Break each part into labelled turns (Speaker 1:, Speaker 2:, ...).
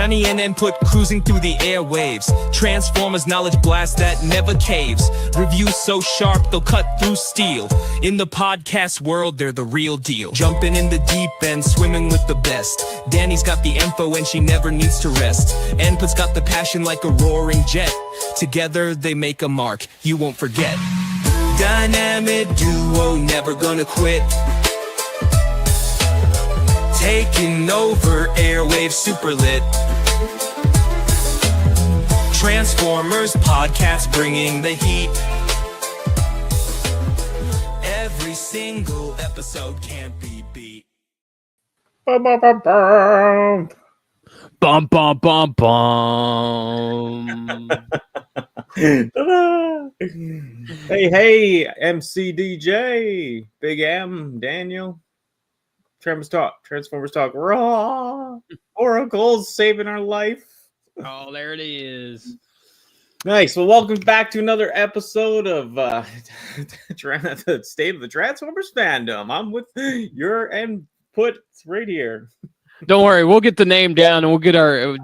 Speaker 1: Danni and input cruising through the airwaves. Transformers knowledge blast that never caves. Reviews so sharp they'll cut through steel. In the podcast world, they're the real deal. Jumping in the deep end, swimming with the best. Danni's got the info and she never needs to rest. Input's got the passion like a roaring jet. Together they make a mark you won't forget. Dynamic duo, never gonna quit. Taking over airwaves, super lit. Transformers podcast bringing the heat. Every single episode can't be beat.
Speaker 2: Bum, bum, bum, bum.
Speaker 3: Bum, bum, bum, bum.
Speaker 2: Hey, MCDJ, Big M, Daniel. Transformers Talk, raw. Oracle's saving our life.
Speaker 3: Oh, there it is.
Speaker 2: Nice. Well, welcome back to another episode of the State of the Transformers fandom. I'm with your input right here.
Speaker 3: Don't worry, we'll get the name down and we'll get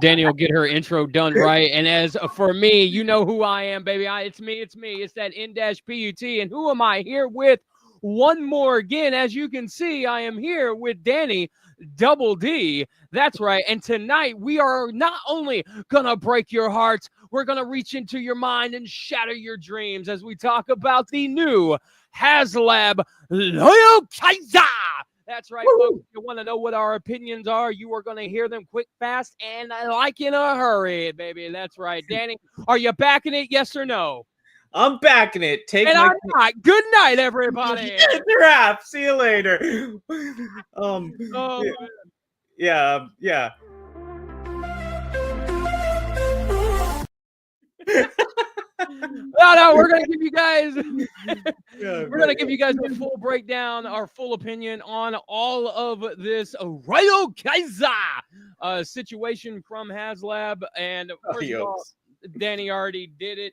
Speaker 3: Danny will get her intro done right. And as for me, you know who I am, baby. It's me. It's that N-PUT. And who am I here with? One more again. As you can see, I am here with Danni Double D. That's right. And tonight we are not only gonna break your hearts, we're gonna reach into your mind and shatter your dreams as we talk about the new HasLab Liokaiser. That's right, folks. If you want to know what our opinions are, you are going to hear them quick, fast, and like in a hurry, baby. That's right. Danny, are you backing it, yes or no?
Speaker 2: I'm backing it.
Speaker 3: I'm not. Good night, everybody.
Speaker 2: It's a wrap. See you later. Yeah.
Speaker 3: No, we're gonna give you guys a full breakdown, our full opinion on all of this Liokaiser situation from HasLab. And first of all, Danny already did it.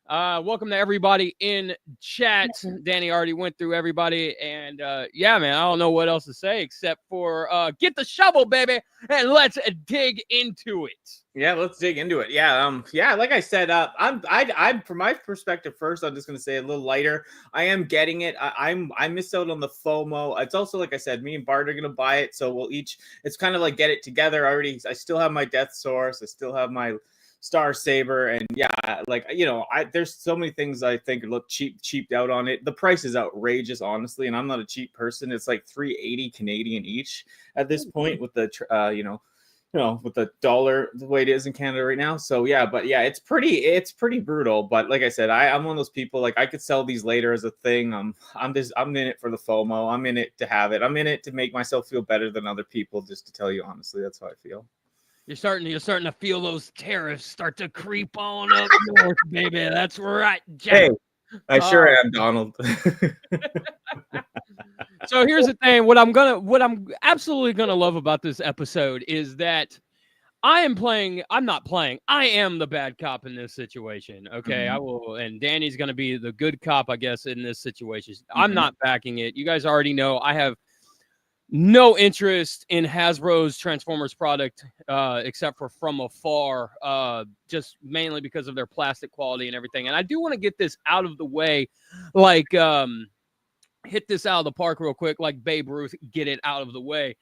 Speaker 3: Welcome to everybody in chat. Danny already went through everybody, and yeah, man, I don't know what else to say except for get the shovel, baby, and let's dig into it.
Speaker 2: Yeah, let's dig into it. Yeah, like I said, I'm from my perspective first, I'm just gonna say a little lighter. I am getting it. I missed out on the FOMO. It's also, like I said, me and Bart are gonna buy it, so we'll each. It's kind of like get it together already. I still have my Death Source. I still have my Star Saber, and yeah, like, you know, there's so many things I think look cheaped out on it. The price is outrageous, honestly, and I'm not a cheap person. It's like $3.80 Canadian each at this point with the with the dollar the way it is in Canada right now. So yeah, but yeah, it's pretty brutal. But like I said, I'm one of those people, like, I could sell these later as a thing. I'm in it for the FOMO. I'm in it to have it. I'm in it to make myself feel better than other people. Just to tell you honestly, that's how I feel.
Speaker 3: You're starting to feel those tariffs start to creep on up north, baby. That's right, Jack.
Speaker 2: Hey, I sure am, Donald.
Speaker 3: So here's the thing. What I'm absolutely gonna love about this episode is that I am not playing. I am the bad cop in this situation. Okay, I will, and Danny's gonna be the good cop, I guess, in this situation. I'm not backing it. You guys already know I have no interest in Hasbro's Transformers product, except for from afar, just mainly because of their plastic quality and everything. And I do want to get this out of the way, like hit this out of the park real quick, like Babe Ruth, get it out of the way.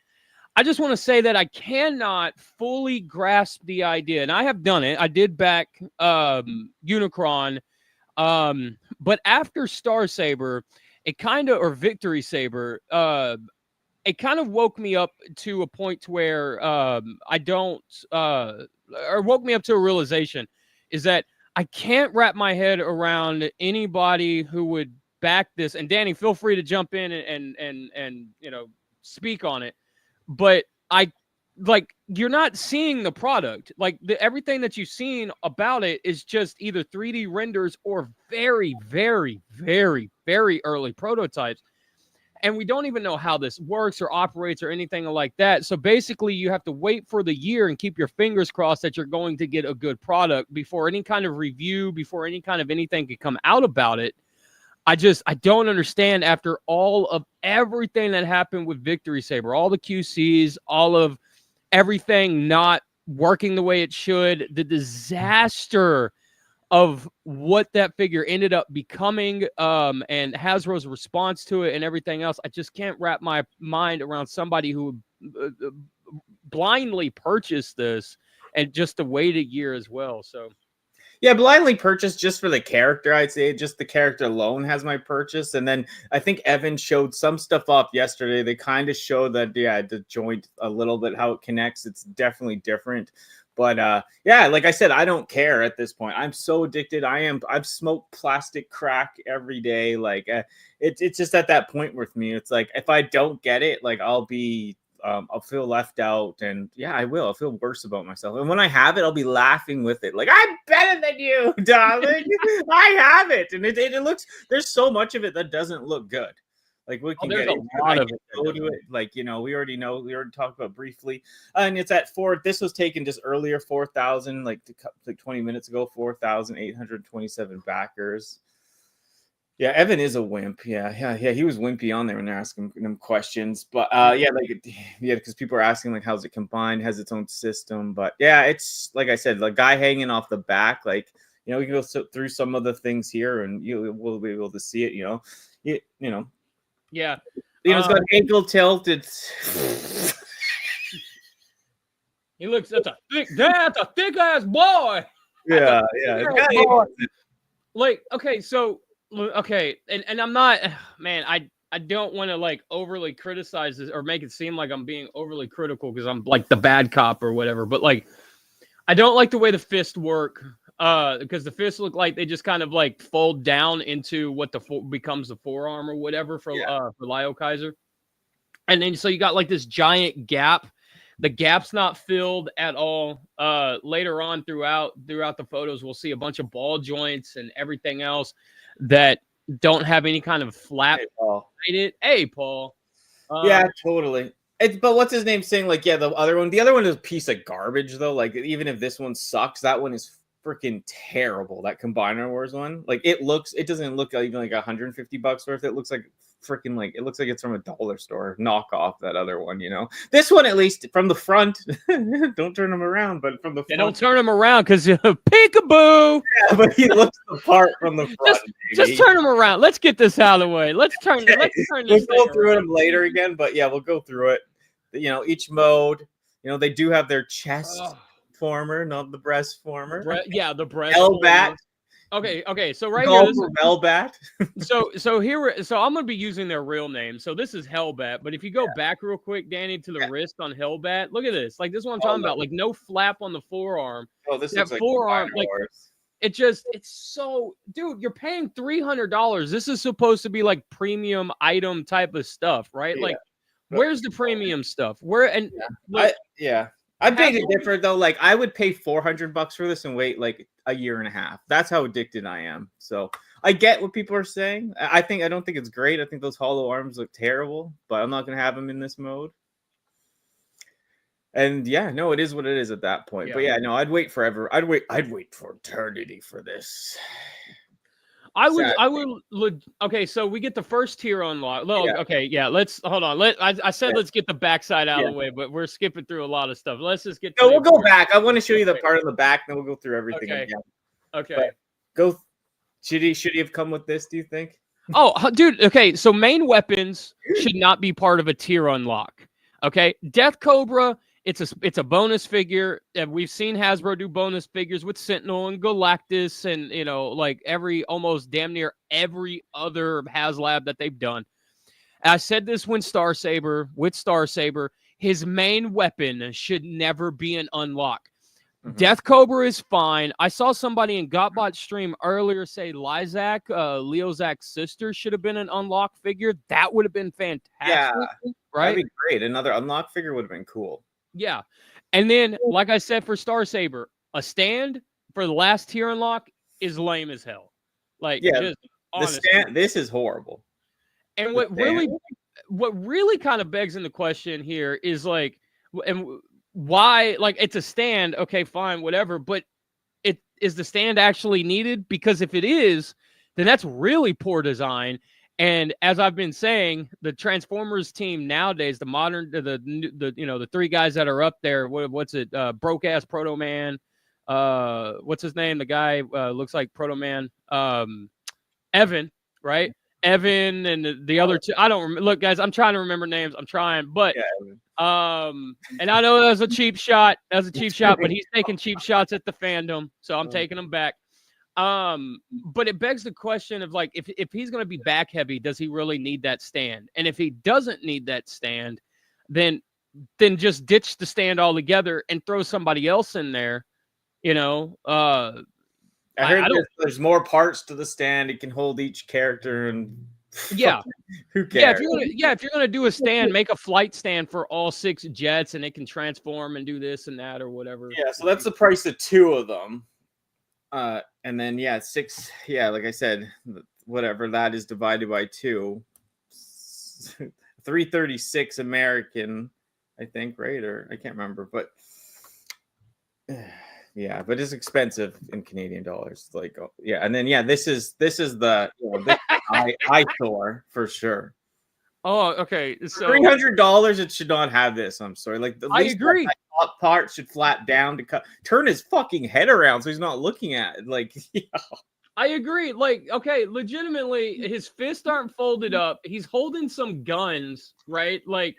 Speaker 3: I just want to say that I cannot fully grasp the idea, and I have done it. I did back Unicron, but after Star Saber, or Victory Saber, it kind of woke me up to a point where or woke me up to a realization is that I can't wrap my head around anybody who would back this. And Danny, feel free to jump in and speak on it. But you're not seeing the product. Like everything that you've seen about it is just either 3D renders or very, very, very, very early prototypes. And we don't even know how this works or operates or anything like that. So basically, you have to wait for the year and keep your fingers crossed that you're going to get a good product before any kind of review, before any kind of anything can come out about it. I don't understand, after all of everything that happened with Victory Saber, all the QCs, all of everything not working the way it should. The disaster of what that figure ended up becoming, and Hasbro's response to it and everything else. I just can't wrap my mind around somebody who blindly purchased this and just to wait a year as well. So
Speaker 2: yeah, blindly purchased just for the character. I'd say just the character alone has my purchase. And then I think Evan showed some stuff off yesterday. They kind of showed that, yeah, the joint a little bit, how it connects. It's definitely different. But yeah, like I said, I don't care at this point. I'm so addicted. I've smoked plastic crack every day. Like it's just at that point with me. It's like if I don't get it, like I'll feel left out, and yeah, I will. I'll feel worse about myself. And when I have it, I'll be laughing with it. Like, I'm better than you, darling. I have it, and it looks. There's so much of it that doesn't look good. Like we can get
Speaker 3: a lot of it.
Speaker 2: Go to it. Like, you know, we already talked about briefly, and it's at 4. This was taken just earlier, 4,000, like 20 minutes ago, 4,827 backers. Yeah, Evan is a wimp. Yeah. He was wimpy on there when they're asking him questions. But because people are asking like, how's it combined? Has its own system. But yeah, it's like I said, the guy hanging off the back. Like, you know, we can go through some of the things here, and we'll be able to see it. You know.
Speaker 3: Yeah.
Speaker 2: You know, it's got ankle tilt. It's
Speaker 3: he looks. That's a thick ass boy.
Speaker 2: Yeah.
Speaker 3: Like, okay, so and I'm not, man, I don't want to like overly criticize this or make it seem like I'm being overly critical because I'm like the bad cop or whatever, but like I don't like the way the fists work, because the fists look like they just kind of like fold down into what becomes the forearm or whatever for Liokaiser. And then so you got like this giant gap. The gap's not filled at all. Later on throughout the photos, we'll see a bunch of ball joints and everything else that don't have any kind of flap. Hey, Paul.
Speaker 2: Yeah, totally. But what's his name saying? Like, yeah, the other one is a piece of garbage, though. Like, even if this one sucks, that one is freaking terrible. That Combiner Wars one. Like, it doesn't look even like $150 worth. It looks like freaking like it looks like it's from a dollar store knockoff. That other one, you know. This one, at least from the front, don't turn them around. But from the front,
Speaker 3: don't turn them around because peekaboo.
Speaker 2: Yeah, but he looks the part from the front.
Speaker 3: Just turn them around. Let's get this out of the way. Let's turn this.
Speaker 2: We'll go through them later again, but yeah, we'll go through it. You know, each mode. You know, they do have their chest former, not the breast former.
Speaker 3: The breast.
Speaker 2: Elbat.
Speaker 3: Okay. So right here,
Speaker 2: Elbat.
Speaker 3: So I'm gonna be using their real name. So this is Hellbat. But if you go back real quick, Danny, to the wrist on Hellbat, look at this. Like this is what I'm talking about. Like no flap on the forearm.
Speaker 2: Oh, this
Speaker 3: is like forearm. Like it's so, dude. You're paying $300. This is supposed to be like premium item type of stuff, right?
Speaker 2: Yeah.
Speaker 3: Like, where's the premium stuff?
Speaker 2: I beg to differ though. Like I would pay $400 for this and wait like a year and a half. That's how addicted I am. So I get what people are saying. I don't think it's great. I think those hollow arms look terrible, but I'm not gonna have them in this mode. And yeah, no, it is what it is at that point. Yeah. But yeah, no, I'd wait forever. I'd wait for eternity for this.
Speaker 3: I would. Okay, so we get the first tier unlock. Okay, yeah. Let's hold on. I said let's get the backside out of the way, but we're skipping through a lot of stuff. Let's just get.
Speaker 2: We'll go back. I want to show you the part of the back, then we'll go through everything again.
Speaker 3: Okay.
Speaker 2: But go. Should he have come with this? Do you think?
Speaker 3: Oh, dude. Okay, so main weapons should not be part of a tier unlock. Okay, Death Cobra. It's a bonus figure. We've seen Hasbro do bonus figures with Sentinel and Galactus and, you know, like almost damn near every other HasLab that they've done. I said this with Star Saber, his main weapon should never be an unlock. Mm-hmm. Death Cobra is fine. I saw somebody in Gotbot's stream earlier say Lyzak, Leozak's sister, should have been an unlock figure. That would have been fantastic.
Speaker 2: Yeah,
Speaker 3: right?
Speaker 2: That'd be great. Another unlock figure would have been cool.
Speaker 3: Yeah. And then, like I said, for Star Saber, a stand for the last tier unlock is lame as hell. Like,
Speaker 2: yeah, this is horrible.
Speaker 3: And what really kind of begs into question here is like, and why, like, it's a stand, okay, fine, whatever, but is the stand actually needed? Because if it is, then that's really poor design. And as I've been saying, the Transformers team nowadays, the modern, the three guys that are up there, what's it? Broke ass Proto Man. What's his name? The guy looks like Proto Man. Evan, right? Evan and the other two. I don't remember. Look, guys, I'm trying to remember names. I'm trying, but and I know that's a cheap shot. That's a cheap shot, but he's taking cheap shots at the fandom, so I'm taking them back. But it begs the question of like, if he's going to be back heavy, does he really need that stand? And if he doesn't need that stand, then just ditch the stand altogether and throw somebody else in there. You know,
Speaker 2: I heard there's more parts to the stand. It can hold each character, and
Speaker 3: yeah,
Speaker 2: who cares?
Speaker 3: If you're gonna do a stand, make a flight stand for all 6 jets, and it can transform and do this and that or whatever.
Speaker 2: Yeah, so that's the price of 2 of them. And then 6, like I said, whatever that is divided by 2, 336 American, I think, right? Or I can't remember, but yeah, but it's expensive in Canadian dollars. Like, and then this is the eyesore for sure.
Speaker 3: Oh, okay. So
Speaker 2: $300, it should not have this. I'm sorry. Like,
Speaker 3: I agree.
Speaker 2: That top part should flat down to turn his fucking head around so he's not looking at it. Like,
Speaker 3: I agree. Like, okay, legitimately, his fists aren't folded up. He's holding some guns, right? Like,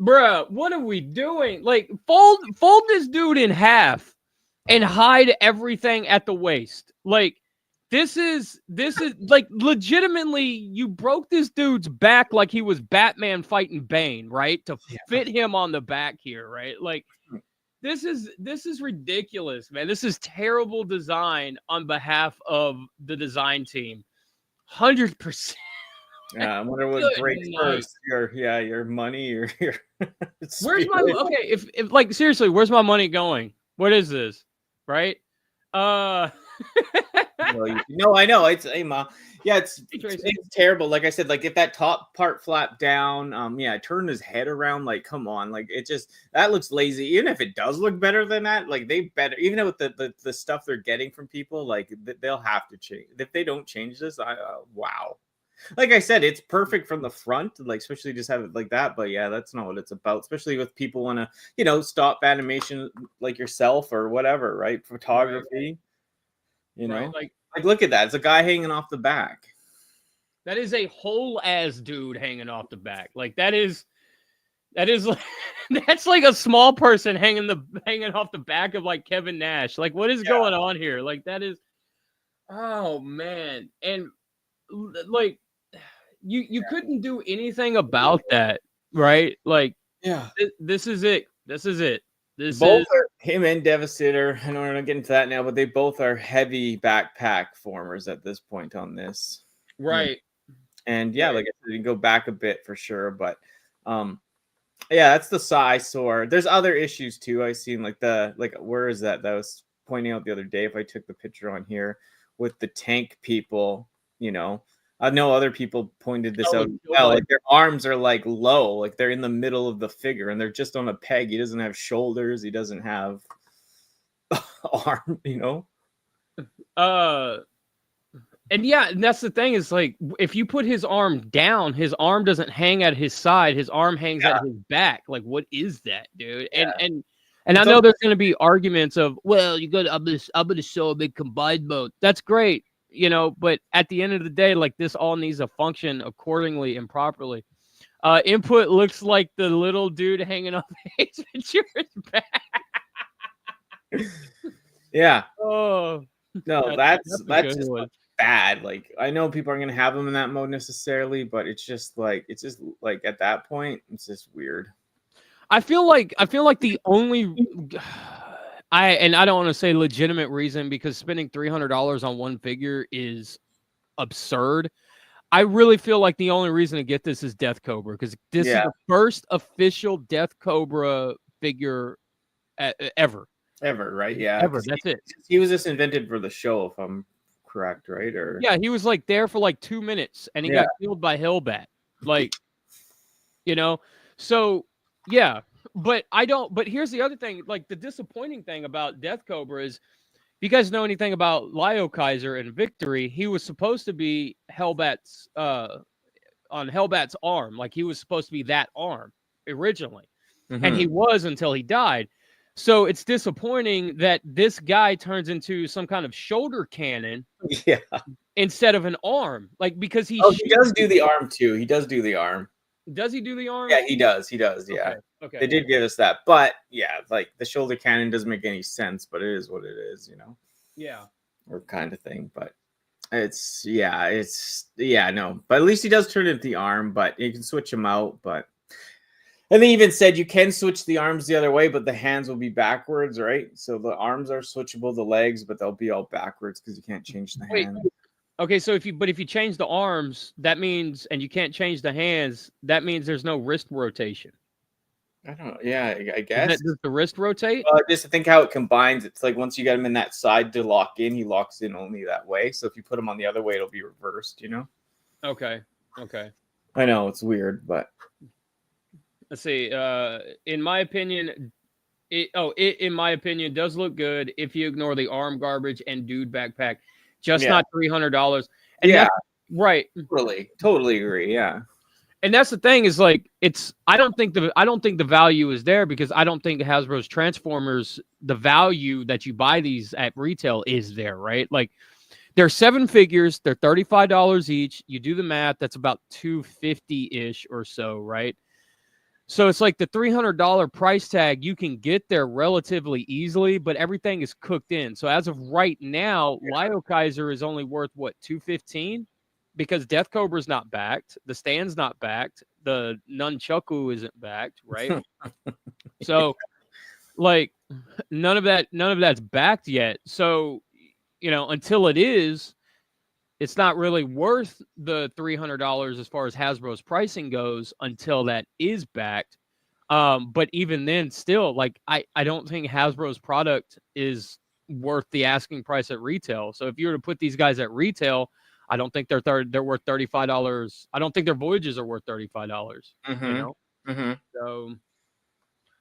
Speaker 3: bruh, what are we doing? Like, fold this dude in half and hide everything at the waist. Like, this is like legitimately, you broke this dude's back like he was Batman fighting Bane, right? To fit him on the back here, right? Like, this is ridiculous, man. This is terrible design on behalf of the design team. 100%.
Speaker 2: Yeah, I wonder what breaks first. Your money or your
Speaker 3: where's my if like seriously, where's my money going? What is this? Right?
Speaker 2: No, I know it's it's terrible. Like I said, like if that top part flapped down, turn his head around. Like, come on, like it just that looks lazy. Even if it does look better than that, like they better. Even with the stuff they're getting from people, like they'll have to change. If they don't change this, wow. Like I said, it's perfect from the front, like especially just have it like that. But yeah, that's not what it's about. Especially with people want to, stop animation like yourself or whatever, right? Photography,
Speaker 3: right. Like
Speaker 2: look at that. It's a guy hanging off the back.
Speaker 3: That is a whole ass dude hanging off the back. Like that is like that's like a small person hanging off the back of like Kevin Nash. Like what is going on here? Like that is, oh man, and like. You couldn't do anything about that, right? Like, this is it. This is it.
Speaker 2: Both are him and Devastator. I know we're not getting to that now, but they both are heavy backpack formers at this point on this,
Speaker 3: right?
Speaker 2: And like I said, you can go back a bit for sure, but that's the eyesore. There's other issues too. I seen where is that? That was pointing out the other day. If I took the picture on here with the tank people, I know other people pointed this out as well. Like their arms are like low, like they're in the middle of the figure, and they're just on a peg. He doesn't have shoulders. He doesn't have arm.
Speaker 3: And that's the thing is like if you put his arm down, his arm doesn't hang at his side. His arm hangs at his back. Like what is that, dude?
Speaker 2: Yeah.
Speaker 3: And I know there's going to be arguments of, well, you got I'm going to show a big combined mode. That's great. But at the end of the day, like this all needs to function accordingly and properly. Input looks like the little dude hanging off Ace Ventura's back.
Speaker 2: Yeah.
Speaker 3: Oh
Speaker 2: no, that's just bad. Like I know people aren't gonna have them in that mode necessarily, but it's just like at that point, it's just weird.
Speaker 3: I feel like the only I don't want to say legitimate reason because spending $300 on one figure is absurd. I really feel like the only reason to get this is Death Cobra because this is the first official Death Cobra figure ever.
Speaker 2: Ever, right? Yeah.
Speaker 3: Ever. That's it. He
Speaker 2: was just invented for the show, if I'm correct, right? Or
Speaker 3: he was like there for like 2 minutes and he got killed by Hellbat. Like, so yeah. But here's the other thing, like the disappointing thing about Death Cobra is you guys know anything about Liokaiser and Victory, he was supposed to be Hellbat's on Hellbat's arm. Like he was supposed to be that arm originally. And he was until he died. So it's disappointing that this guy turns into some kind of shoulder cannon
Speaker 2: Yeah.
Speaker 3: instead of an arm. Like because he
Speaker 2: he does do the arm too. He does do the arm.
Speaker 3: Does he do the arm?
Speaker 2: Yeah, he does. He does. Yeah.
Speaker 3: Okay.
Speaker 2: They did give us that. But yeah, like the shoulder cannon doesn't make any sense, but it is what it is, you know.
Speaker 3: Yeah.
Speaker 2: Or kind of thing. But it's no. But at least he does turn it into the arm, but you can switch him out, but and they even said you can switch the arms the other way, but the hands will be backwards, right? So the arms are switchable, the legs, but they'll be all backwards because you can't change the hands.
Speaker 3: Okay, so if you change the arms, that means, and you can't change the hands, that means there's no wrist rotation.
Speaker 2: I don't know. Yeah, I guess.
Speaker 3: Does the wrist rotate?
Speaker 2: Just to think how it combines. It's like once you get him in that side to lock in, he locks in only that way. So if you put him on the other way, it'll be reversed, you know?
Speaker 3: Okay.
Speaker 2: I know, it's weird, but...
Speaker 3: Let's see. In my opinion, it does look good if you ignore the arm garbage and dude backpack. Just not $300. And
Speaker 2: yeah,
Speaker 3: right.
Speaker 2: Totally agree. Yeah.
Speaker 3: And that's the thing is like I don't think the value is there because I don't think Hasbro's Transformers, the value that you buy these at retail is there, right? Like they're 7 figures, they're $35 each. You do the math, that's about $250-ish or so, right? So it's like the $300 price tag, you can get there relatively easily, but everything is cooked in. So as of right now, Liokaiser is only worth what, $215? Because Death Cobra's not backed, the stand's not backed, the Nunchaku isn't backed, right? So like none of that's backed yet. So, you know, until it is, it's not really worth the $300 as far as Hasbro's pricing goes until that is backed. But even then, still, like I don't think Hasbro's product is worth the asking price at retail. So if you were to put these guys at retail, I don't think they're worth $35. I don't think their Voyages are worth $35. You know, so.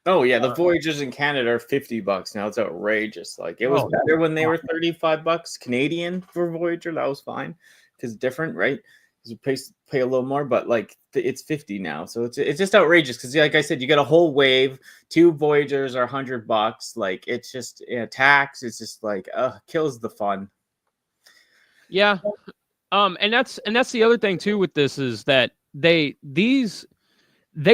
Speaker 2: Oh yeah, the Voyagers in Canada are $50 now. It's outrageous. Like it was better when they were $35 Canadian for Voyager. That was fine because different, right? Because you pay a little more, but like it's $50 now, so it's just outrageous. Because like I said, you get a whole wave. 2 Voyagers are $100. Like it's just tax. It's just like kills the fun.
Speaker 3: Yeah, and that's the other thing too with this is that they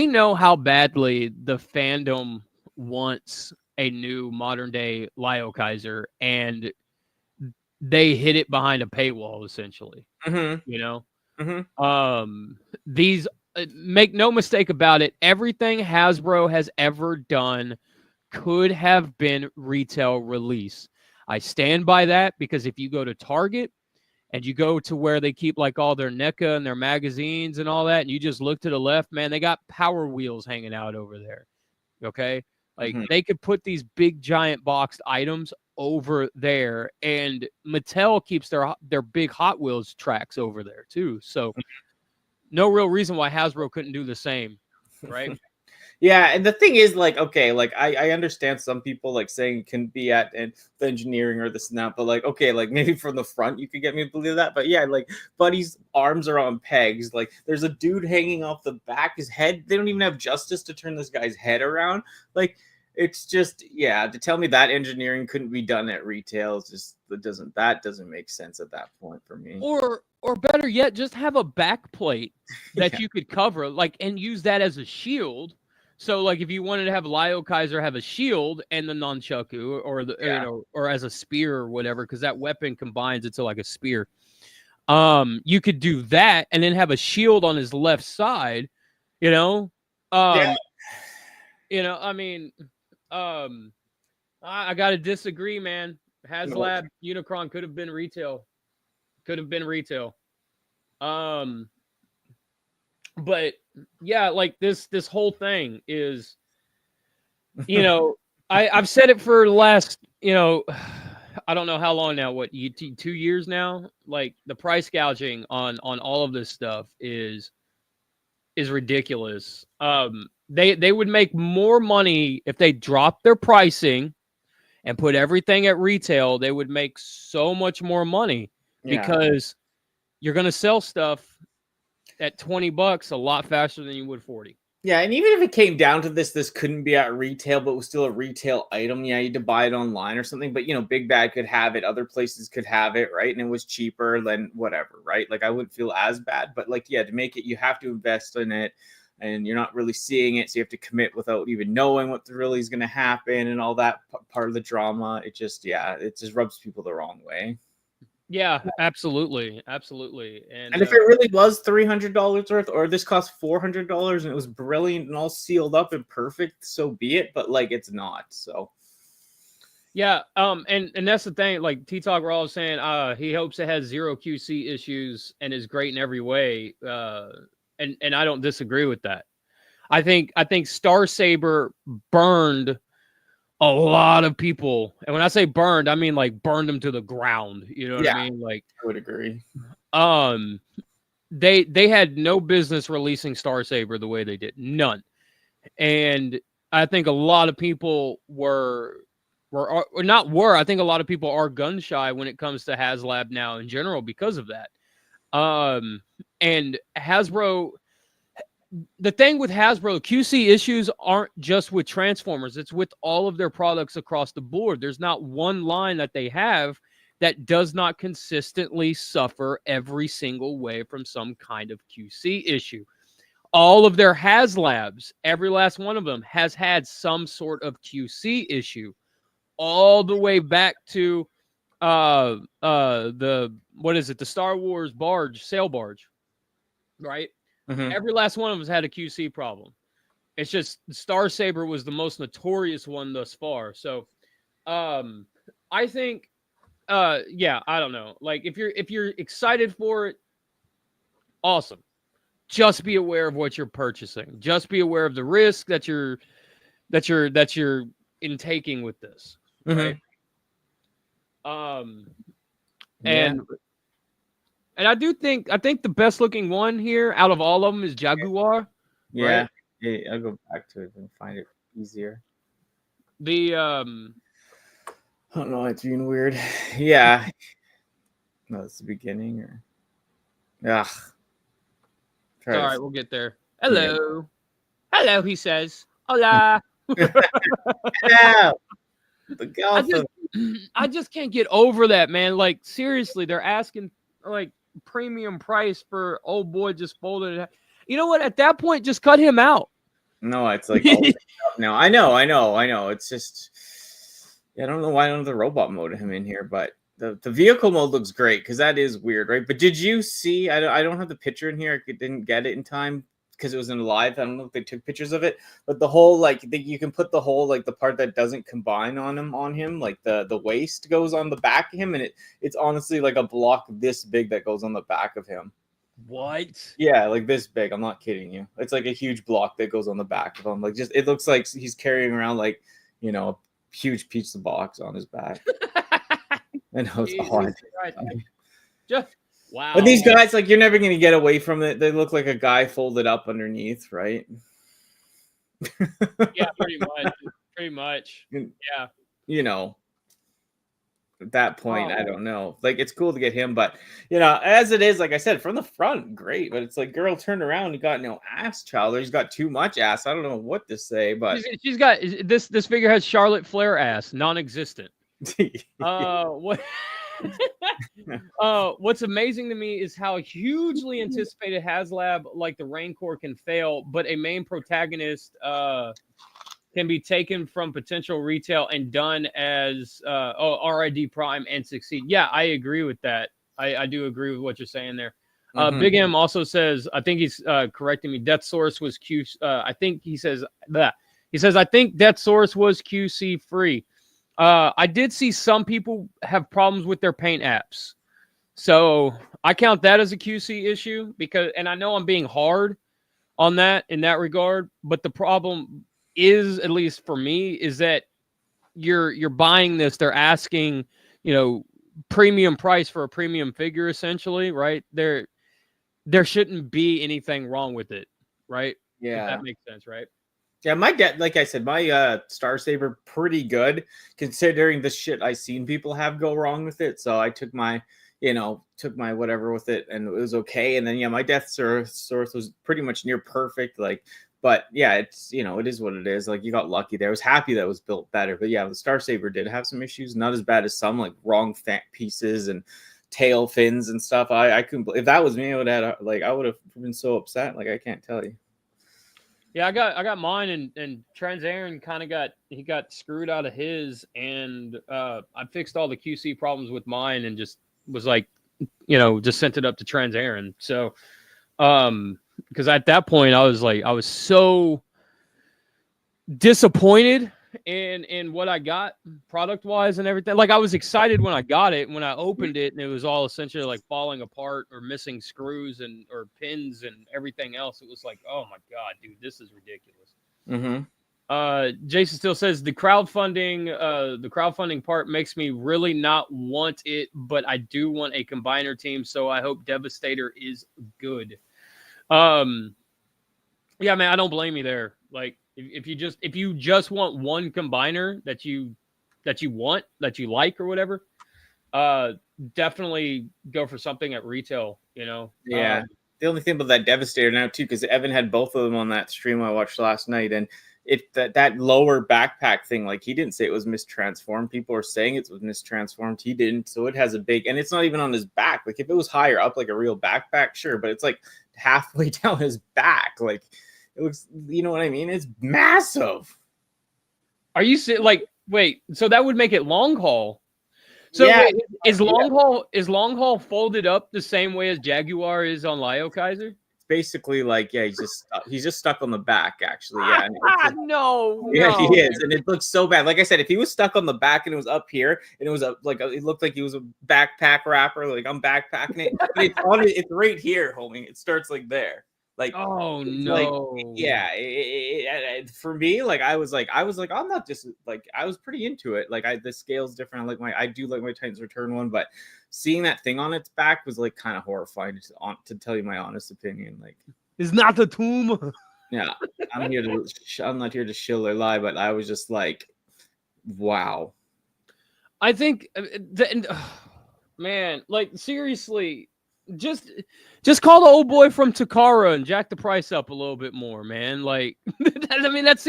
Speaker 3: know how badly the fandom wants a new modern day Liokaiser, and they hit it behind a paywall essentially. You know, these make no mistake about it. Everything Hasbro has ever done could have been retail release. I stand by that because if you go to Target and you go to where they keep like all their NECA and their magazines and all that, and you just look to the left, man, they got Power Wheels hanging out over there. Okay? Like they could put these big giant boxed items over there, and Mattel keeps their big Hot Wheels tracks over there too. So no real reason why Hasbro couldn't do the same, right?
Speaker 2: Yeah, and the thing is, like, okay, like I understand some people like saying it can be at and the engineering or this and that, but like, okay, like maybe from the front you could get me to believe that, but yeah, like Buddy's arms are on pegs, like there's a dude hanging off the back, his head. They don't even have justice to turn this guy's head around. Like, it's just to tell me that engineering couldn't be done at retail is just that doesn't make sense at that point for me.
Speaker 3: Or better yet, just have a back plate that you could cover, like, and use that as a shield. So, like, if you wanted to have Liokaiser have a shield and the nunchaku, or or as a spear or whatever, because that weapon combines into like a spear. You could do that and then have a shield on his left side. You know, you know. I mean, I gotta disagree, man. HasLab Unicron could have been retail. But yeah, like this whole thing is, you know, I've said it for the last, you know, I don't know how long now, 2 years now. Like the price gouging on all of this stuff is ridiculous. They would make more money if they dropped their pricing and put everything at retail, they would make so much more money because you're going to sell stuff at $20 a lot faster than you would 40.
Speaker 2: Yeah, and even if it came down to this couldn't be at retail, but it was still a retail item. Yeah, you had to buy it online or something. But, Big Bad could have it. Other places could have it, right? And it was cheaper than whatever, right? Like, I wouldn't feel as bad. But, like, yeah, to make it, you have to invest in it. And you're not really seeing it. So you have to commit without even knowing what really is going to happen and all that part of the drama. It just rubs people the wrong way.
Speaker 3: Yeah, absolutely. Absolutely.
Speaker 2: And if it really was $300 worth, or this cost $400 and it was brilliant and all sealed up and perfect, so be it. But like, it's not. So
Speaker 3: yeah, and that's the thing. Like T-Talk Raw was saying, he hopes it has zero QC issues and is great in every way. And I don't disagree with that. I think Star Saber burned a lot of people, and when I say burned, I mean like burned them to the ground. You know what I mean? Like,
Speaker 2: I would agree.
Speaker 3: They had no business releasing Star Saber the way they did, none. And I think a lot of people I think a lot of people are gun shy when it comes to HasLab now in general because of that. And Hasbro. The thing with Hasbro, QC issues aren't just with Transformers. It's with all of their products across the board. There's not one line that they have that does not consistently suffer every single way from some kind of QC issue. All of their HasLabs, every last one of them, has had some sort of QC issue, all the way back to the Star Wars sail barge, right?
Speaker 2: Mm-hmm.
Speaker 3: Every last one of us had a QC problem. It's just Star Saber was the most notorious one thus far. So, I think, I don't know. Like if you're excited for it, awesome. Just be aware of what you're purchasing. Just be aware of the risk that you're intaking with this, right? And I think the best looking one here out of all of them is Jaguar.
Speaker 2: Yeah.
Speaker 3: Right?
Speaker 2: Yeah, I'll go back to it and find it easier.
Speaker 3: The
Speaker 2: I don't know, it's being weird. Yeah. No, it's the beginning or all
Speaker 3: right, we'll get there. Hello. Yeah. Hello, he says. Hola.
Speaker 2: Yeah.
Speaker 3: I just can't get over that, man. Like, seriously, they're asking like premium price for old boy just folded it. You know what? At that point, just cut him out.
Speaker 2: No, it's like now. I know. It's just I don't know why I don't have the robot mode of him in here, but the vehicle mode looks great because that is weird, right? But did you see? I don't have the picture in here. I didn't get it in time because it was in live. I don't know if they took pictures of it, but the whole you can put the whole the part that doesn't combine on him, like the waist goes on the back of him, and it's honestly like a block this big that goes on the back of him.
Speaker 3: What?
Speaker 2: Yeah, like this big. I'm not kidding you. It's like a huge block that goes on the back of him. Like just it looks like he's carrying around a huge pizza box on his back. I know it's hard.
Speaker 3: Just wow.
Speaker 2: But these guys, you're never going to get away from it. They look like a guy folded up underneath, right?
Speaker 3: Yeah, pretty much. Yeah.
Speaker 2: At that point, I don't know. It's cool to get him, but as it is, like I said, from the front, great. But it's like, girl, turn around. You got no ass, child. He's got too much ass. I don't know what to say, but
Speaker 3: she's got this figure has Charlotte Flair ass, non-existent. What? What's amazing to me is how hugely anticipated HasLab like the Rain Corps can fail, but a main protagonist can be taken from potential retail and done as RID Prime and succeed. Yeah, I agree with that. I do agree with what you're saying there. Big M also says, I think he's correcting me. Death Source was I think he says that. He says, I think Death Source was QC free. I did see some people have problems with their paint apps. So I count that as a QC issue and I know I'm being hard on that in that regard, but the problem is, at least for me, is that you're buying this. They're asking, premium price for a premium figure, essentially, right? There shouldn't be anything wrong with it, right?
Speaker 2: Yeah,
Speaker 3: if that makes sense, right?
Speaker 2: Yeah, my like I said, my Star Saber pretty good considering the shit I seen people have go wrong with it. So I took my, took my whatever with it, and it was okay. And then yeah, my Death Source was pretty much near perfect. Like, but yeah, it's it is what it is. Like, you got lucky there. I was happy that it was built better. But yeah, the Star Saber did have some issues, not as bad as some, like wrong pieces and tail fins and stuff. I couldn't. If that was me, I would have I would have been so upset. Like, I can't tell you.
Speaker 3: Yeah, I got mine, and Trans Aaron kind of got screwed out of his, and I fixed all the QC problems with mine, and just was like, just sent it up to Trans Aaron. So, because at that point I was so disappointed in what I got product wise and everything. Like, I was excited when I got it, when I opened it, and it was all essentially like falling apart or missing screws or pins and everything else. It was like, oh my god, dude, this is ridiculous. Jason still says the crowdfunding part makes me really not want it, but I do want a combiner team, so I hope Devastator is good. Yeah, man, I don't blame you there. Like, if you just want one combiner that you like or whatever, definitely go for something at retail.
Speaker 2: Yeah. The only thing about that Devastator now too, because Evan had both of them on that stream I watched last night, and that lower backpack thing, like, he didn't say it was mistransformed. People are saying it was mistransformed. He didn't. So it has a big, and it's not even on his back. Like, if it was higher up, like a real backpack, sure, but it's like halfway down his back. Like, it looks, you know what I mean? It's massive.
Speaker 3: Are you like, wait, so that would make it long haul. So yeah, wait, is long haul folded up the same way as Jaguar is on Liokaiser?
Speaker 2: It's basically like, yeah, he's just stuck on the back, actually. Yeah.
Speaker 3: No.
Speaker 2: Yeah, he is. And it looks so bad. Like I said, if he was stuck on the back and it was up here and it was it looked like he was a backpack wrapper, like I'm backpacking it. But it's right here, homie. It starts like there. Like,
Speaker 3: oh no.
Speaker 2: Like, yeah, for me, like, I was like, I'm not just like, I was pretty into it. Like, the scale's different. I do like my Titans Return one, but seeing that thing on its back was like kind of horrifying, to tell you my honest opinion. Like,
Speaker 3: it's not the tomb.
Speaker 2: Yeah, I'm not here to shill or lie, but I was just like, wow.
Speaker 3: I think, man, like, seriously. Just call the old boy from Takara and jack the price up a little bit more, man. Like, I mean, that's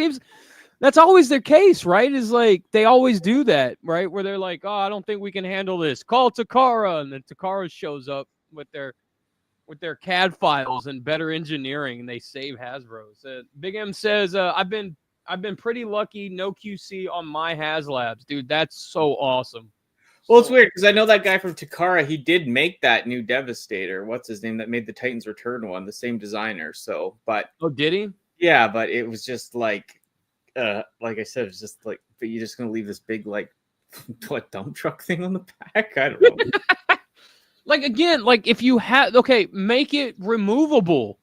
Speaker 3: always their case, right? Is like, they always do that, right? Where they're like, oh, I don't think we can handle this. Call Takara, and then Takara shows up with their CAD files and better engineering, and they save Hasbro's. Big M says, I've been pretty lucky, no QC on my HasLabs, dude. That's so awesome.
Speaker 2: Well, it's weird because I know that guy from Takara. He did make that new Devastator. What's his name? That made the Titans Return one. The same designer. So, but
Speaker 3: oh, did he?
Speaker 2: Yeah, but it was just like I said, it's just like, but you're just gonna leave this big like what dump truck thing on the back? I don't know.
Speaker 3: Like, again, like, if you have, okay, make it removable.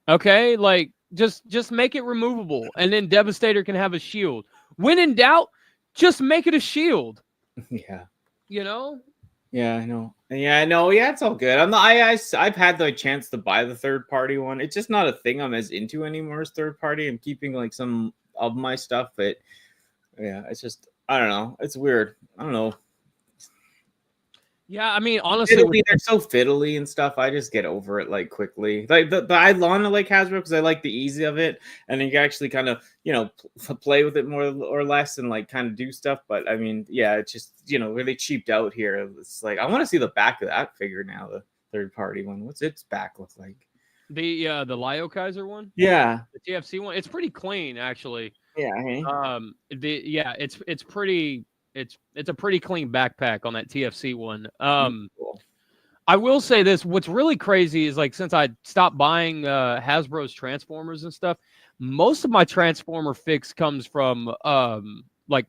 Speaker 3: Okay, like, just make it removable, and then Devastator can have a shield. When in doubt, just make it a shield.
Speaker 2: Yeah. Yeah, I know. Yeah, I know. Yeah, it's all good. I've had the chance to buy the third party one. It's just not a thing I'm as into anymore as third party. I'm keeping like some of my stuff, but yeah, it's just, I don't know. It's weird. I don't know.
Speaker 3: Yeah, I mean, honestly,
Speaker 2: they're so fiddly and stuff. I just get over it like quickly. Like I want to like Hasbro because I like the ease of it, and then you can actually kind of play with it more or less and like kind of do stuff. But I mean, yeah, it's just really cheaped out here. It's like, I want to see the back of that figure now, the third party one. What's its back look like?
Speaker 3: The Liokaiser one.
Speaker 2: Yeah,
Speaker 3: the TFC one. It's pretty clean, actually.
Speaker 2: Yeah.
Speaker 3: It's pretty. It's a pretty clean backpack on that TFC one.
Speaker 2: Cool.
Speaker 3: I will say this: what's really crazy is, like, since I stopped buying Hasbro's Transformers and stuff, most of my Transformer fix comes from like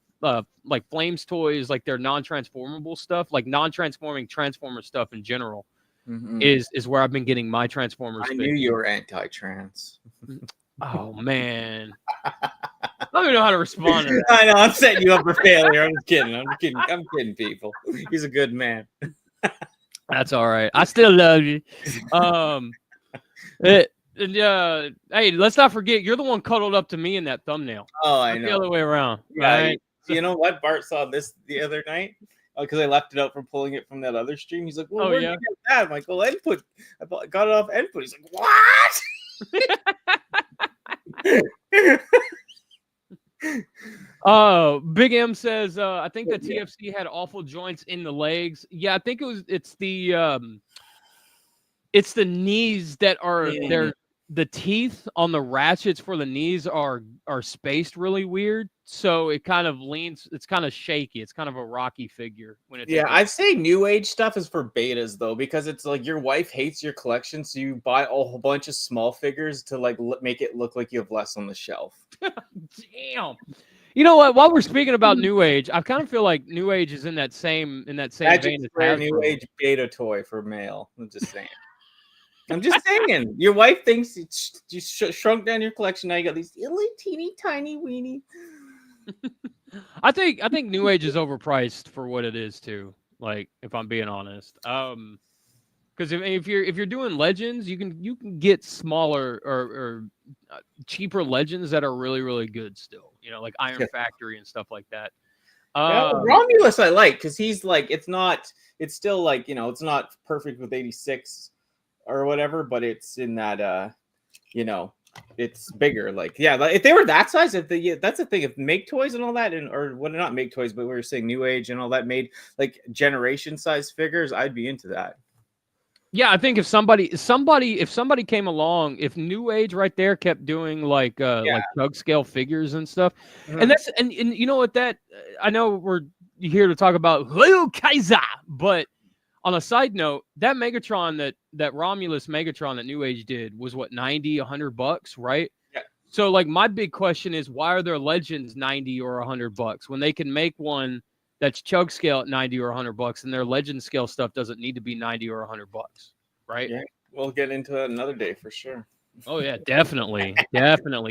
Speaker 3: Flames toys, like their non-transformable stuff, like non-transforming Transformer stuff in general. Mm-hmm. Is where I've been getting my Transformers.
Speaker 2: I knew you were anti-trans.
Speaker 3: Oh man. I don't even know how to respond to that.
Speaker 2: I know, I'm setting you up for failure. I'm kidding. I'm kidding people. He's a good man.
Speaker 3: That's all right. I still love you. And hey, let's not forget, you're the one cuddled up to me in that thumbnail.
Speaker 2: Oh, I
Speaker 3: Not
Speaker 2: know.
Speaker 3: the other way around.
Speaker 2: Yeah,
Speaker 3: right?
Speaker 2: you know what? Bart saw this the other night because I left it out for pulling it from that other stream. He's like, "Well,
Speaker 3: Oh,
Speaker 2: where'd
Speaker 3: yeah?
Speaker 2: you get that?" I'm like, "Well, input. Got it off input." He's like, "What?"
Speaker 3: Big M says, I think the TFC had awful joints in the legs. Yeah, I think it's the knees that are the teeth on the ratchets for the knees are spaced really weird. So it kind of leans, it's kind of shaky. It's kind of a rocky figure when it's
Speaker 2: I'd say new age stuff is for betas though, because it's like your wife hates your collection, so you buy a whole bunch of small figures to like make it look like you have less on the shelf.
Speaker 3: Damn. You know what? While we're speaking about new age, I kind of feel like new age is in that same vein as
Speaker 2: Hasbro. New age beta toy for male. I'm just saying. I'm just saying. Your wife thinks you shrunk down your collection. Now you got these little teeny tiny weenie.
Speaker 3: I think new age is overpriced for what it is too. Like, if I'm being honest, because if you're doing legends, you can get smaller or cheaper legends that are really really good still. You know, like Iron Factory and stuff like that.
Speaker 2: Romulus I like because he's like it's still like, you know, it's not perfect with 86 or whatever, but it's in that you know, it's bigger. Like, yeah, if they were that size, that's the thing. If Make Toys and all that, or what, not Make Toys, but we were saying New Age and all that made like generation size figures, I'd be into that.
Speaker 3: Yeah, I think if somebody came along, if New Age right there kept doing like chug scale figures and stuff, and that's and you know what, that I know we're here to talk about Liokaiser, but on a side note, that Megatron that Romulus Megatron that New Age did was what, $90-$100, right?
Speaker 2: Yeah.
Speaker 3: So like my big question is, why are their legends $90 or $100 when they can make one that's chug scale at $90 or $100, and their legend scale stuff doesn't need to be $90 or $100, right?
Speaker 2: Yeah, we'll get into that another day for sure.
Speaker 3: Oh yeah, definitely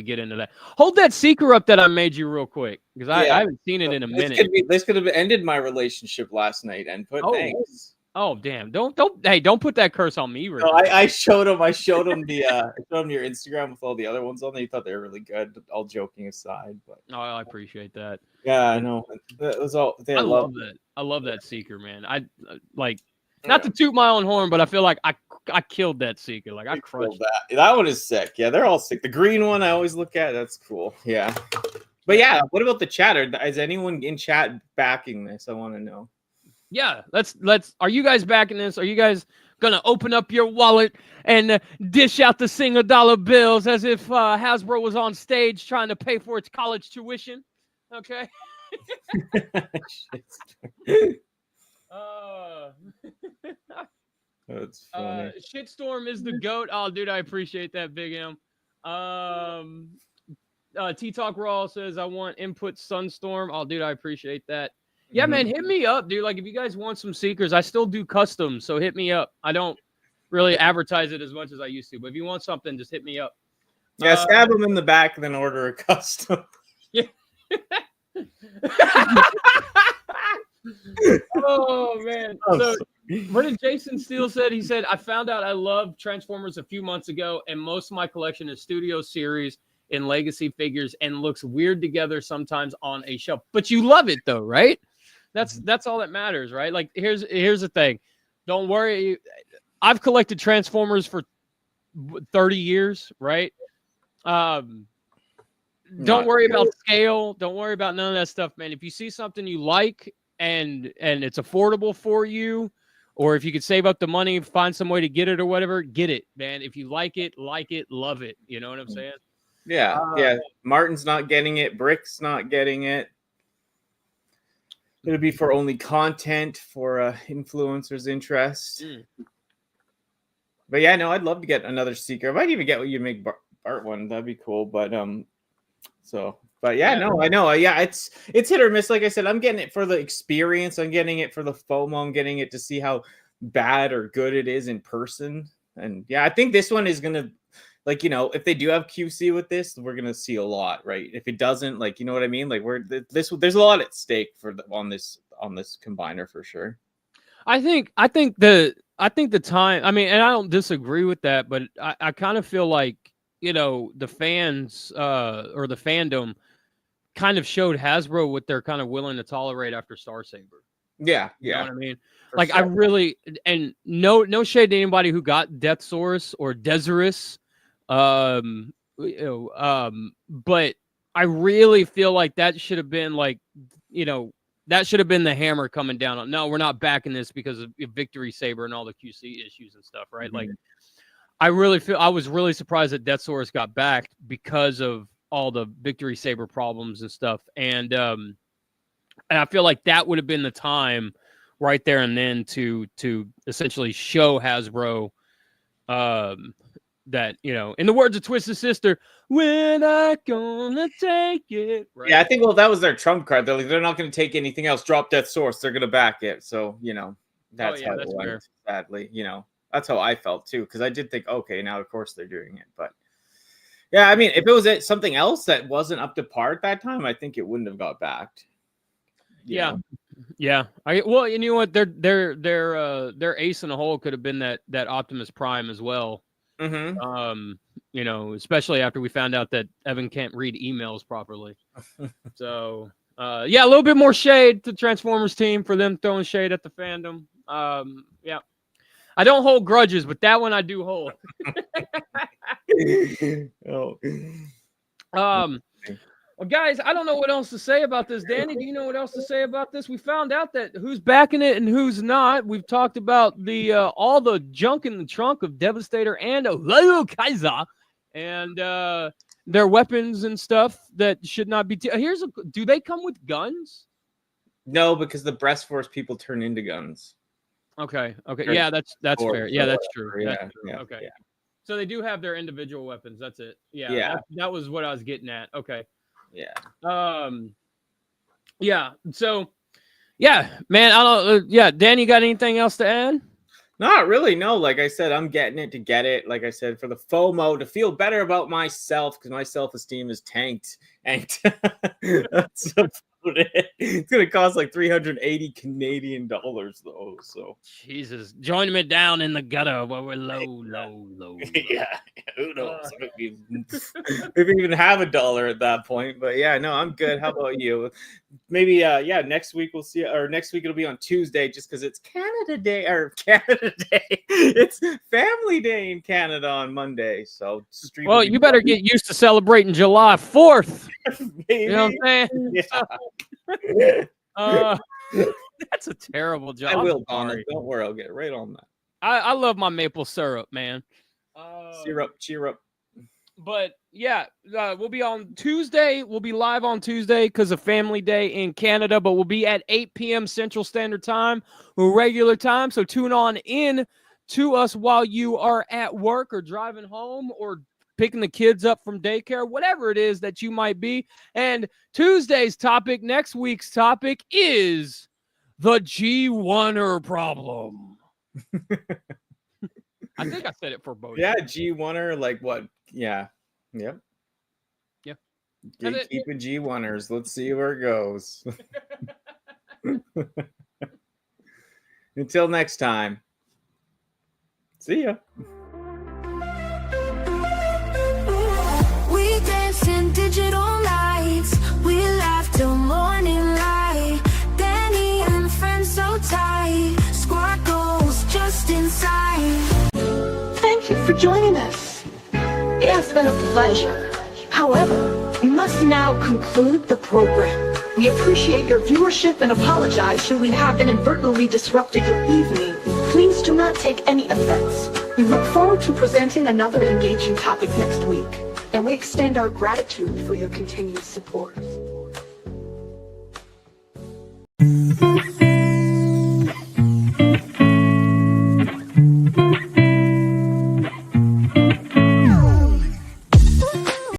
Speaker 3: get into that. Hold that seeker up that I made you real quick, because I haven't seen it in a minute.
Speaker 2: This could have ended my relationship last night. And thanks.
Speaker 3: Oh damn! Don't put that curse on me.
Speaker 2: No, I showed him your Instagram with all the other ones on there. He thought they were really good. All joking aside, but
Speaker 3: I appreciate that.
Speaker 2: Yeah, I know. That was all.
Speaker 3: I love that. I love that seeker, man. I like, not to toot my own horn, but I feel like I killed that seeker. Like, I crushed
Speaker 2: that. That one is sick. Yeah, they're all sick. The green one I always look at. That's cool. Yeah. But yeah, what about the chatter? Is anyone in chat backing this? I want to know.
Speaker 3: Yeah, let's. Are you guys backing this? Are you guys gonna open up your wallet and dish out the single-dollar bills as if Hasbro was on stage trying to pay for its college tuition? Okay.
Speaker 2: That's funny.
Speaker 3: Shitstorm is the GOAT. Oh, dude, I appreciate that, Big M. T-Talk Raw says, I want input Sunstorm. Oh, dude, I appreciate that. Yeah, man, hit me up, dude. Like, if you guys want some Seekers, I still do customs, so hit me up. I don't really advertise it as much as I used to, but if you want something, just hit me up.
Speaker 2: Yeah, stab them in the back, then order a custom.
Speaker 3: Yeah. Oh, man. So, what did Jason Steele said? He said, I found out I love Transformers a few months ago, and most of my collection is Studio Series and Legacy figures and looks weird together sometimes on a shelf. But you love it, though, right? That's all that matters, right? Like, here's the thing. Don't worry. I've collected Transformers for 30 years, right? Don't worry about scale. Don't worry about none of that stuff, man. If you see something you like and it's affordable for you, or if you could save up the money, find some way to get it or whatever, get it, man. If you like it, love it. You know what I'm saying?
Speaker 2: Yeah, yeah. Martin's not getting it. Brick's not getting it. It'll be for only content for influencers' interest. But yeah, no, I'd love to get another Seeker. I might even get what you make Bart one. That'd be cool. But but yeah, no, I know. Yeah, it's hit or miss. Like I said, I'm getting it for the experience. I'm getting it for the FOMO. I'm getting it to see how bad or good it is in person. And yeah, I think this one is gonna, like, you know, if they do have QC with this, we're gonna see a lot, right? If it doesn't, like, you know what I mean? Like, there's a lot at stake on this combiner for sure.
Speaker 3: I think the time. I mean, and I don't disagree with that, but I kind of feel like, you know, the fans or the fandom kind of showed Hasbro what they're kind of willing to tolerate after Star Saber.
Speaker 2: Yeah,
Speaker 3: You know what I mean?
Speaker 2: for
Speaker 3: Like, I
Speaker 2: sure.
Speaker 3: really, and no shade to anybody who got Death Source or Desirus, but I really feel like that should have been like, you know, that should have been the hammer coming down on. No, we're not backing this because of Victory Saber and all the QC issues and stuff, right? Like, I was really surprised that Death Source got backed because of all the Victory Saber problems and stuff, and I feel like that would have been the time right there and then to essentially show Hasbro that, you know, in the words of Twisted Sister, when I gonna take it. Right?
Speaker 2: Yeah, I think, well, that was their trump card. They're like, they're not going to take anything else. Drop Death Source. They're going to back it. So, you know, that's how it went,
Speaker 3: fair.
Speaker 2: sadly. You know, that's how I felt too, because I did think, okay, now of course they're doing it. But yeah, I mean, if it was something else that wasn't up to par at that time, I think it wouldn't have got backed.
Speaker 3: Yeah. Yeah. Well, you know what? Their ace in the hole could have been that Optimus Prime as well.
Speaker 2: Mm-hmm.
Speaker 3: You know, especially after we found out that Evan can't read emails properly. So, yeah, a little bit more shade to Transformers team for them throwing shade at the fandom. Yeah. I don't hold grudges, but that one I do hold. Well, guys, I don't know what else to say about this. Danny, do you know what else to say about this? We found out that who's backing it and who's not. We've talked about the all the junk in the trunk of Devastator and Liokaiser and their weapons and stuff that should not be. Do they come with guns?
Speaker 2: No, because the Breast Force people turn into guns.
Speaker 3: Okay. Yeah, that's fair. Yeah, that's true.
Speaker 2: Yeah,
Speaker 3: that's true.
Speaker 2: yeah,
Speaker 3: okay.
Speaker 2: yeah.
Speaker 3: So they do have their individual weapons. That's it. Yeah. That was what I was getting at. Okay.
Speaker 2: Yeah.
Speaker 3: Yeah. So, yeah, man. I don't. Yeah, Dan, you got anything else to add?
Speaker 2: Not really. No. Like I said, I'm getting it to get it. Like I said, for the FOMO, to feel better about myself, because my self-esteem is tanked. And that's about it. It's gonna cost like 380 Canadian dollars though. So
Speaker 3: Jesus, join me down in the gutter where we're low.
Speaker 2: Yeah, who knows? Maybe even have $1 at that point. But yeah, no, I'm good. How about you? Maybe next week we'll see, or next week it'll be on Tuesday, just because it's Canada Day. It's Family Day in Canada on Monday. So
Speaker 3: well, you better get used to celebrating July 4th.
Speaker 2: Maybe.
Speaker 3: You know what I'm saying?
Speaker 2: Yeah.
Speaker 3: That's a terrible job.
Speaker 2: I will, Donna. Don't worry, I'll get right on that.
Speaker 3: I love my maple syrup, man.
Speaker 2: Cheer up.
Speaker 3: But yeah, we'll be on Tuesday. We'll be live on Tuesday because of Family Day in Canada, but we'll be at 8 p.m. Central Standard Time, regular time. So tune on in to us while you are at work or driving home or picking the kids up from daycare, whatever it is that you might be. And Tuesday's topic, next week's topic, is the G1er problem. I think I said it for both.
Speaker 2: Yeah, G1er, like what? Yeah. Yep.
Speaker 3: Yeah.
Speaker 2: Keeping G1ers. Let's see where it goes. Until next time. See ya.
Speaker 4: We dance in digital lights. We laugh till morning light. Danny and friends so tight. Squad goals just inside.
Speaker 5: Thank you for joining us. It has been a pleasure. However, we must now conclude the program. We appreciate your viewership and apologize should we have inadvertently disrupted your evening. Please do not take any offense. We look forward to presenting another engaging topic next week, and we extend our gratitude for your continued support.